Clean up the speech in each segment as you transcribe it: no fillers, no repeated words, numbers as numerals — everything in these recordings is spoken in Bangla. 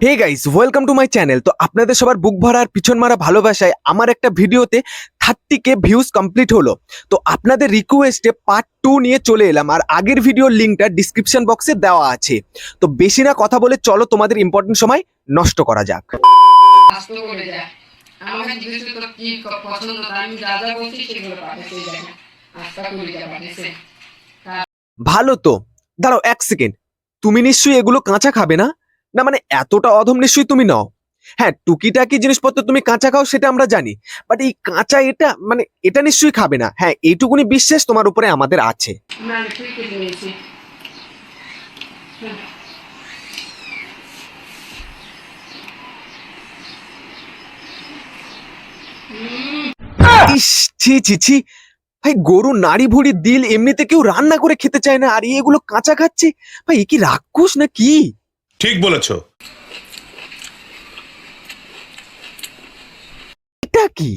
Hey guys, welcome to my channel. তো আপনাদের সবার বুক ভরা আর পিছন মারা ভালোবাসায় আমার একটা ভিডিওতে 30K ভিউজ কমপ্লিট হলো। তো আপনাদের রিকোয়েস্টে পার্ট 2 নিয়ে চলে এলাম, আর আগের ভিডিওর লিঙ্কটা ডিসক্রিপশন বক্সে দেওয়া আছে। তো বেশি না কথা বলে চলো তোমাদের ইম্পর্টেন্ট সময় নষ্ট করা যাক। আস্তে করে যা। আমাকে জিজ্ঞেস করতো কি পছন্দ, আমি যা যা বলছি সেগুলো পাঠাতে যাই। আস্তে করে যা পাঠাইছে। ভালো তো, দাঁড়াও এক সেকেন্ড, তুমি নিশ্চয়ই এগুলো কাঁচা খাবে না? না মানে এতটা অধম নিশ্চয়ই তুমি নও। হ্যাঁ, টুকিটাকি জিনিসপত্র তুমি কাঁচা খাও সেটা আমরা জানি, বাট এই কাঁচা এটা মানে এটা নিশ্চয়ই খাবে না। হ্যাঁ, এইটুকুনি বিশ্বাস তোমার উপরে আমাদের আছে। না ঠিক কেটে নিয়েছি। ইস, ছি ছি ছি, ভাই গরু নাড়ি ভুড়ি দিল এমনিতে কেউ রান্না করে খেতে চায় না, আর এগুলো কাঁচা খাচ্ছে। ভাই এ কি রাক্ষস না কি? ঠিক বলেছো। এটা কি?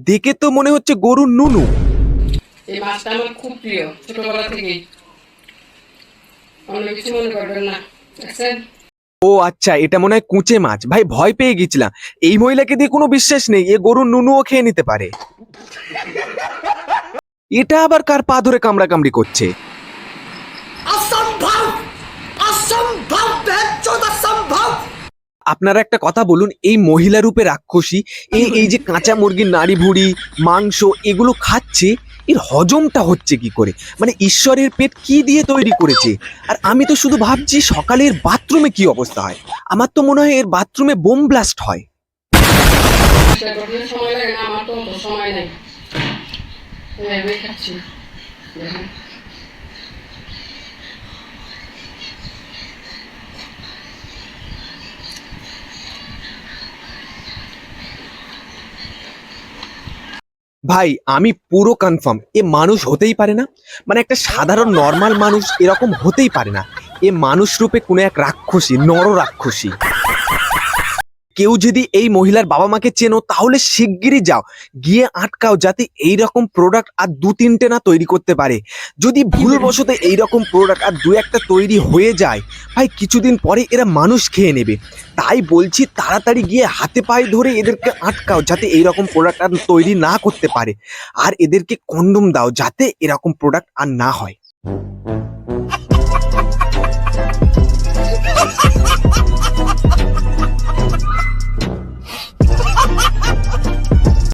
দেখে তো মনে হচ্ছে গরুর নুনু। এই মাছটা আমার খুব প্রিয় ছোটবেলা থেকেই। অন্য কিছু মনে করবেন না, দেখছেন? ও আচ্ছা, এটা মনে হয় কুঁচে মাছ। ভাই ভয় পেয়ে গেছিলাম, এই মহিলাকে দিয়ে কোনো বিশ্বাস নেই, এ গরুর নুনুও খেয়ে নিতে পারে। এটা আবার কার পা ধরে কামড়া কামড়ি করছে? আপনারা একটা কথা বলুন, এই মহিলা রূপে রাক্ষসী এই যে কাঁচা মুরগির নাড়ি ভুড়ি মাংস এগুলো খাচ্ছে, এর হজমটা হচ্ছে কি করে? মানে ঈশ্বরের পেট কি দিয়ে তৈরি করেছে? আর আমি তো শুধু ভাবছি সকালে এর বাথরুমে কি অবস্থা হয়। আমার তো মনে হয় এর বাথরুমে বোম ব্লাস্ট হয়। সময় লাগে না, আমার তো অত সময় নেই। এভাবে খাচ্ছি দেখেন। ভাই আমি পুরো কনফার্ম এ মানুষ হতেই পারে না। মানে একটা সাধারণ নর্মাল মানুষ এরকম হতেই পারে না। এ মানুষ রূপে কোনো এক রাক্ষসী, নর রাক্ষসী। কেউ যদি এই মহিলার বাবা মাকে চেনো তাহলে শিগগিরই যাও, গিয়ে আটকাও, যাতে এইরকম প্রোডাক্ট আর 2-3টে না তৈরি করতে পারে। যদি ভুলবশত এইরকম প্রোডাক্ট আর 2-1টা তৈরি হয়ে যায়, ভাই কিছুদিন পরে এরা মানুষ খেয়ে নেবে। তাই বলছি তাড়াতাড়ি গিয়ে হাতে পায়ে ধরে এদেরকে আটকাও, যাতে এইরকম প্রোডাক্ট আর তৈরি না করতে পারে। আর এদেরকে কন্ডম দাও, যাতে এরকম প্রোডাক্ট আর না হয়।